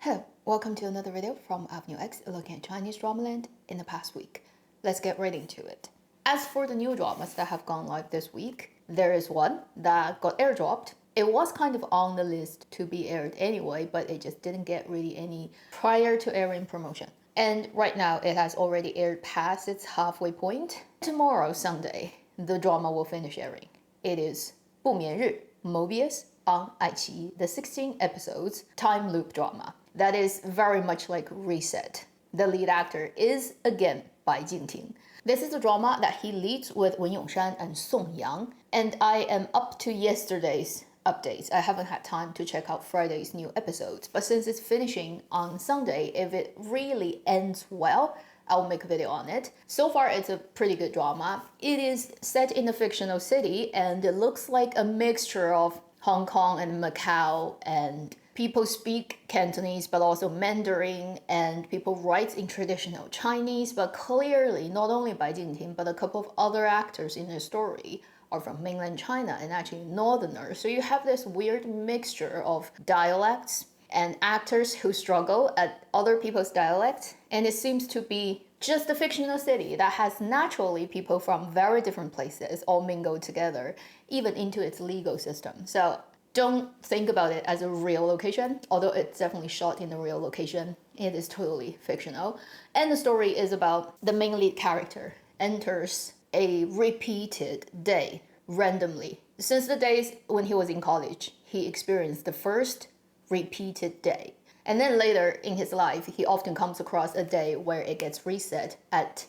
Hello, welcome to another video from Avenue X looking at Chinese drama land in the past week. Let's get right into it. As for the new dramas that have gone live this week, there is one that got airdropped. It was kind of on the list to be aired anyway, but it just didn't get really any prior to airing promotion. And right now it has already aired past its halfway point. Tomorrow, Sunday, the drama will finish airing. It is 不眠日, Mobius on iQIYI, the 16 episodes time loop drama. That is very much like Reset. The lead actor is, again, Bai Jingting. This is a drama that he leads with Wen Yongshan and Song Yang, and I am up to yesterday's updates. I haven't had time to check out Friday's new episodes, but since it's finishing on Sunday, if it really ends well, I'll make a video on it. So far, it's a pretty good drama. It is set in a fictional city, and it looks like a mixture of Hong Kong and Macau, and people speak Cantonese but also Mandarin, and people write in traditional Chinese, but clearly not only Bai Jingting but a couple of other actors in the story are from mainland China and actually northerners. So you have this weird mixture of dialects and actors who struggle at other people's dialects, and it seems to be just a fictional city that has naturally people from very different places all mingled together, even into its legal system. So don't think about it as a real location, although it's definitely shot in a real location. It is totally fictional. And the story is about the main lead character enters a repeated day randomly. Since the days when he was in college, he experienced the first repeated day. And then later in his life, he often comes across a day where it gets reset at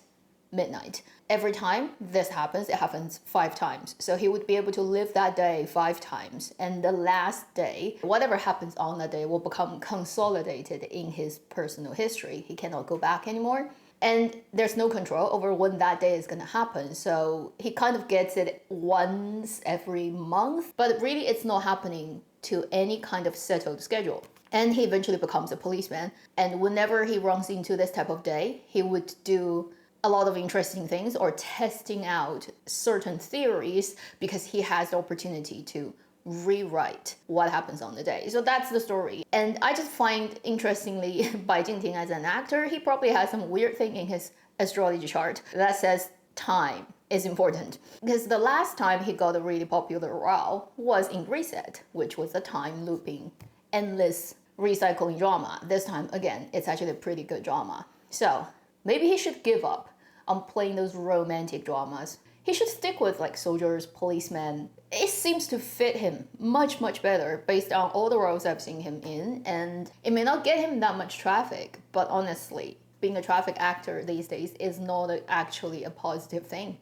midnight. Every time this happens, it happens 5 times. So he would be able to live that day 5 times. And the last day, whatever happens on that day will become consolidated in his personal history. He cannot go back anymore. And there's no control over when that day is going to happen. So he kind of gets it once every month. But really, it's not happening to any kind of settled schedule. And he eventually becomes a policeman. And whenever he runs into this type of day, he would do a lot of interesting things or testing out certain theories because he has the opportunity to rewrite what happens on the day. So that's the story. And I just find, interestingly, Bai Jingting as an actor, he probably has some weird thing in his astrology chart that says time is important. Because the last time he got a really popular role was in Reset, which was a time looping, endless recycling drama. This time, again, it's actually a pretty good drama. So maybe he should give up on playing those romantic dramas. He should stick with like soldiers, policemen. It seems to fit him much, much better based on all the roles I've seen him in, and it may not get him that much traffic, but honestly, being a traffic actor these days is not actually a positive thing.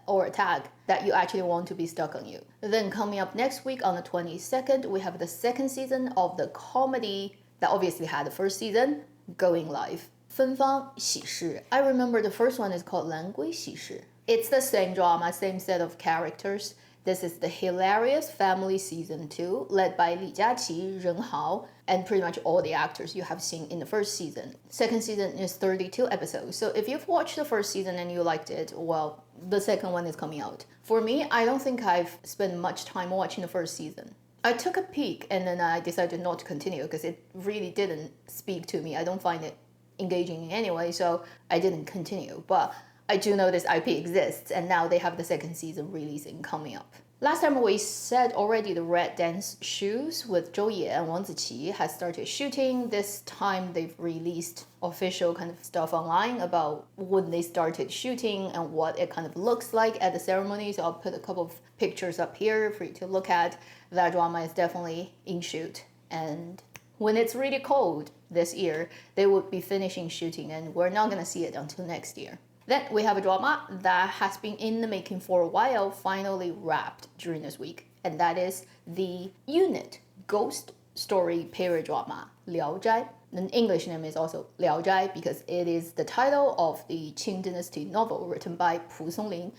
Or a tag that you actually want to be stuck on you. Then coming up next week on the 22nd, we have the second season of the comedy that obviously had the first season going live. 芬芳喜事. I remember the first one is called 蓝龟喜事. It's the same drama, same set of characters. This is the hilarious family season 2, led by Li Jiaqi, Ren Hao, and pretty much all the actors you have seen in the first season. Second season is 32 episodes, so if you've watched the first season and you liked it, well, the second one is coming out. For me, I don't think I've spent much time watching the first season. I took a peek and then I decided not to continue because it really didn't speak to me. I don't find it engaging in any way, so I didn't continue. But I do know this IP exists, and now they have the second season releasing coming up. Last time we said already the Red Dance Shoes with Zhou Ye and Wang Ziqi has started shooting. This time they've released official kind of stuff online about when they started shooting and what it kind of looks like at the ceremony. So I'll put a couple of pictures up here for you to look at. That drama is definitely in shoot, and when it's really cold this year, they would be finishing shooting, and we're not going to see it until next year. Then we have a drama that has been in the making for a while, finally wrapped during this week, and that is the unit ghost story period drama, Liao Zhai. The English name is also Liao Zhai because it is the title of the Qing Dynasty novel written by Pu Songlin,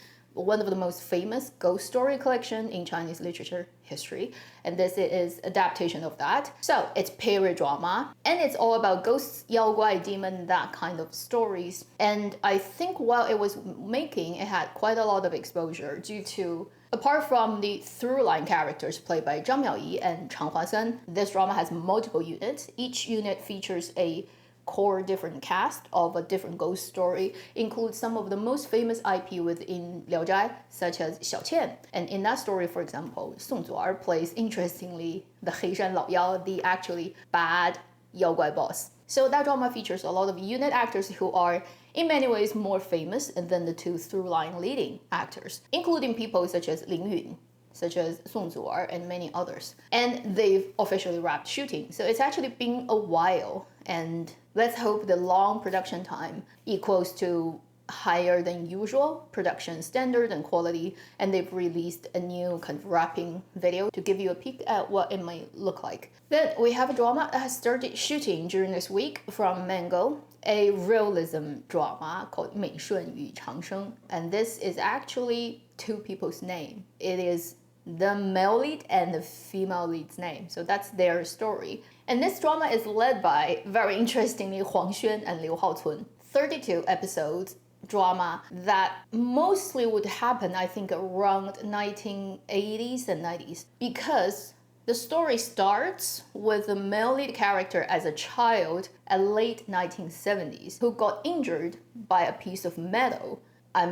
one of the most famous ghost story collection in Chinese literature history, and this is adaptation of that. So it's period drama, and it's all about ghosts, 妖怪, demon, that kind of stories. And I think while it was making, it had quite a lot of exposure due to, apart from the through-line characters played by Zhang Miaoyi and Chang Huasen, this drama has multiple units. Each unit features a core different cast of a different ghost story, includes some of the most famous IP within Liao Zhai, such as Xiaoqian. And in that story, for example, Song Zu'er plays, interestingly, the Heishan Lao Yao, the actually bad Yao Guai boss. So that drama features a lot of unit actors who are in many ways more famous than the two through-line leading actors, including people such as Ling Yun, such as Song Zu'er, and many others. And they've officially wrapped shooting, so it's actually been a while, and let's hope the long production time equals to higher than usual production standard and quality, and they've released a new kind of wrapping video to give you a peek at what it might look like. Then we have a drama that has started shooting during this week from Mango, a realism drama called 美顺与长生, and this is actually two people's name. It is the male lead and the female lead's name, so that's their story. And this drama is led by, very interestingly, Huang Xuan and Liu Haocun. 32 episodes drama that mostly would happen, I think, around 1980s and 90s, because the story starts with the male lead character as a child at late 1970s who got injured by a piece of metal.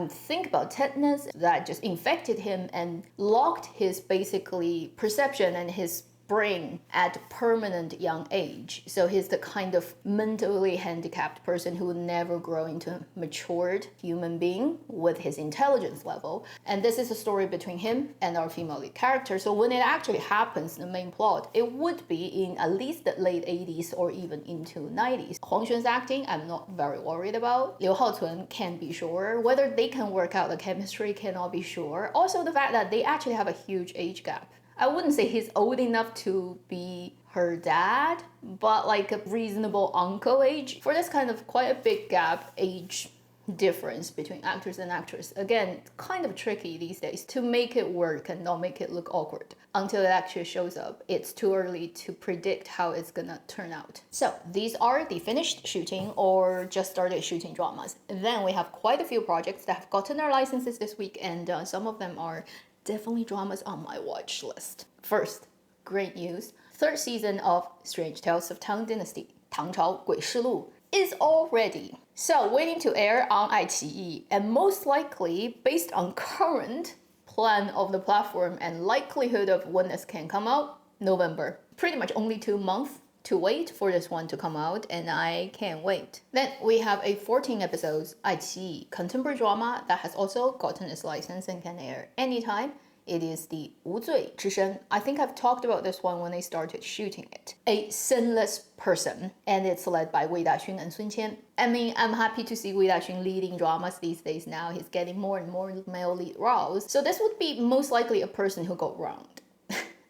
Think about tetanus that just infected him and locked his basically perception and his brain at permanent young age. So he's the kind of mentally handicapped person who will never grow into a matured human being with his intelligence level. And this is a story between him and our female lead character. So when it actually happens, the main plot, it would be in at least the late 80s or even into 90s. Huang Xuan's acting, I'm not very worried about. Liu Haocun can't be sure. Whether they can work out the chemistry, cannot be sure. Also the fact that they actually have a huge age gap. I wouldn't say he's old enough to be her dad, but like a reasonable uncle age. For this kind of quite a big gap age difference between actors and actress. Again, kind of tricky these days to make it work and not make it look awkward. Until it actually shows up, it's too early to predict how it's gonna turn out. So these are the finished shooting or just started shooting dramas. Then we have quite a few projects that have gotten their licenses this week, and some of them are definitely dramas on my watch list. First, great news. Third season of Strange Tales of Tang Dynasty, 唐朝诡事录, is already. So waiting to air on iQIYI, and most likely based on current plan of the platform and likelihood of when this can come out, November. Pretty much only 2 months to wait for this one to come out, and I can't wait. Then we have a 14 episodes iQIYI contemporary drama that has also gotten its license and can air anytime. It is the 无罪之身. I think I've talked about this one when they started shooting it. A Sinless Person, and it's led by Wei Daxun and Sun Qian. I mean, I'm happy to see Wei Daxun leading dramas these days now. He's getting more and more male lead roles. So this would be most likely a person who got wronged,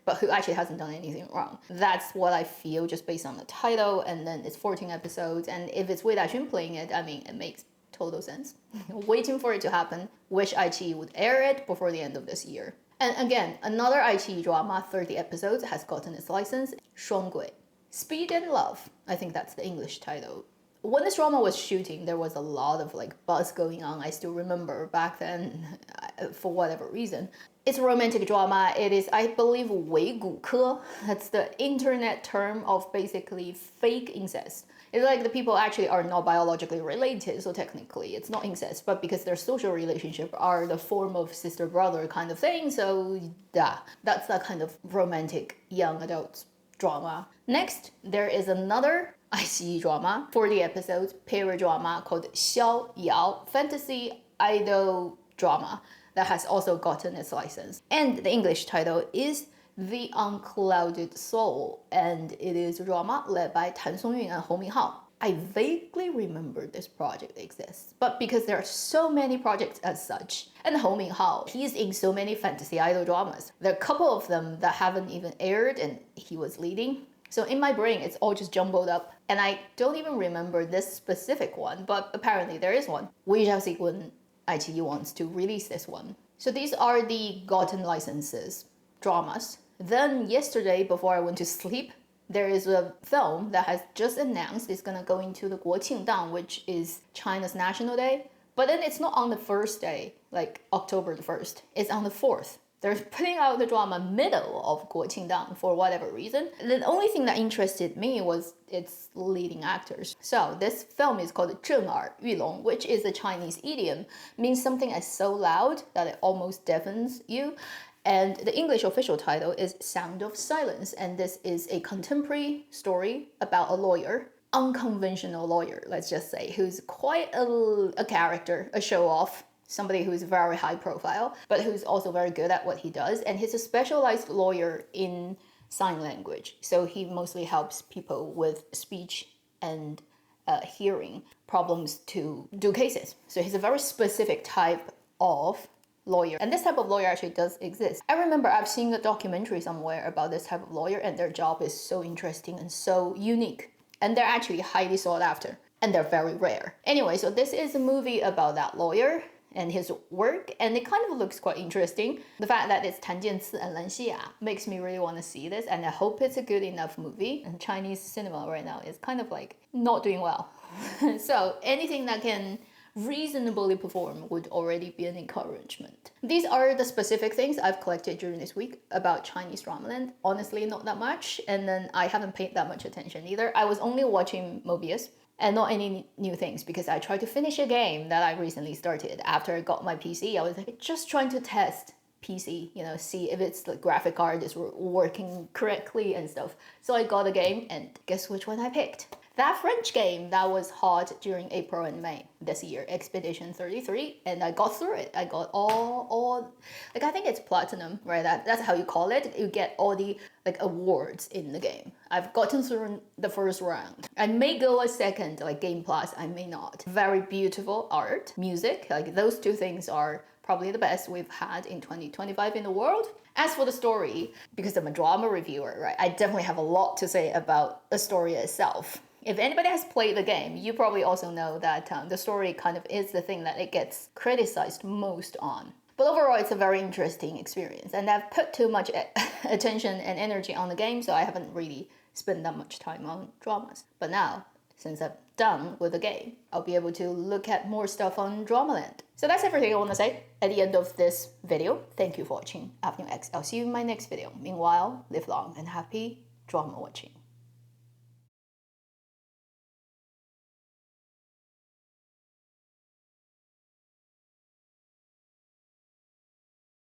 but who actually hasn't done anything wrong. That's what I feel just based on the title, and then it's 14 episodes, and if it's Wei Daxun playing it, I mean, it makes total sense. Waiting for it to happen, wish iQIYI would air it before the end of this year. And again, another iQIYI drama, 30 episodes, has gotten its license, 双轨. Speed and Love, I think that's the English title. When this drama was shooting, there was a lot of like buzz going on. I still remember back then, for whatever reason. It's a romantic drama. It is, I believe, 伪骨科. That's the internet term of basically fake incest. It's like the people actually are not biologically related, so technically it's not incest, but because their social relationship are the form of sister-brother kind of thing, so yeah, that's that kind of romantic young adult drama. Next, there is another iQIYI drama, 40 episodes, period drama called Xiao Yao, fantasy idol drama that has also gotten its license. And the English title is The Unclouded Soul, and it is a drama led by Tan Songyun and Hou Minghao. I vaguely remember this project exists, but because there are so many projects as such, and Hou Minghao, he's in so many fantasy idol dramas. There are a couple of them that haven't even aired and he was leading. So in my brain, it's all just jumbled up, and I don't even remember this specific one, but apparently there is one. We shall see when iQIYI wants to release this one. So these are the gotten licenses dramas. Then yesterday, before I went to sleep, there is a film that has just announced it's gonna go into the 国庆档, which is China's National Day. But then it's not on the first day, like October the 1st. It's on the 4th. They're putting out the drama middle of 国庆档 for whatever reason. The only thing that interested me was its leading actors. So this film is called 震耳欲聋, which is a Chinese idiom, means something as so loud that it almost deafens you. And the English official title is Sound of Silence, and this is a contemporary story about a lawyer, unconventional lawyer, let's just say, who's quite a character, a show-off, somebody who's very high profile, but who's also very good at what he does. And he's a specialized lawyer in sign language, so he mostly helps people with speech and hearing problems to do cases. So he's a very specific type of lawyer, and this type of lawyer actually does exist. I remember I've seen a documentary somewhere about this type of lawyer, and their job is so interesting and so unique, and they're actually highly sought after, and they're very rare. Anyway, so this is a movie about that lawyer and his work, and it kind of looks quite interesting. The fact that it's Tan Jianci and Lan Xia makes me really want to see this, and I hope it's a good enough movie. And Chinese cinema right now is kind of like not doing well. So anything that can reasonably perform would already be an encouragement. These are the specific things I've collected during this week about Chinese dramaland. Honestly, not that much, and then I haven't paid that much attention either. I was only watching Mobius and not any new things because I tried to finish a game that I recently started. After I got my PC, I was like just trying to test PC, see if it's the graphic card is working correctly and stuff. So I got a game, and guess which one I picked? That French game that was hot during April and May this year, Expedition 33, and I got through it. I got all like, I think it's platinum, right? That's how you call it. You get all the like awards in the game. I've gotten through the first round. I may go a second, like Game Plus, I may not. Very beautiful art, music, like those two things are probably the best we've had in 2025 in the world. As for the story, because I'm a drama reviewer, right, I definitely have a lot to say about the story itself. If anybody has played the game, you probably also know that the story kind of is the thing that it gets criticized most on. But overall, it's a very interesting experience, and I've put too much attention and energy on the game, so I haven't really spent that much time on dramas. But now, since I'm done with the game, I'll be able to look at more stuff on Dramaland. So that's everything I want to say at the end of this video. Thank you for watching Avenue X. I'll see you in my next video. Meanwhile, live long and happy drama watching.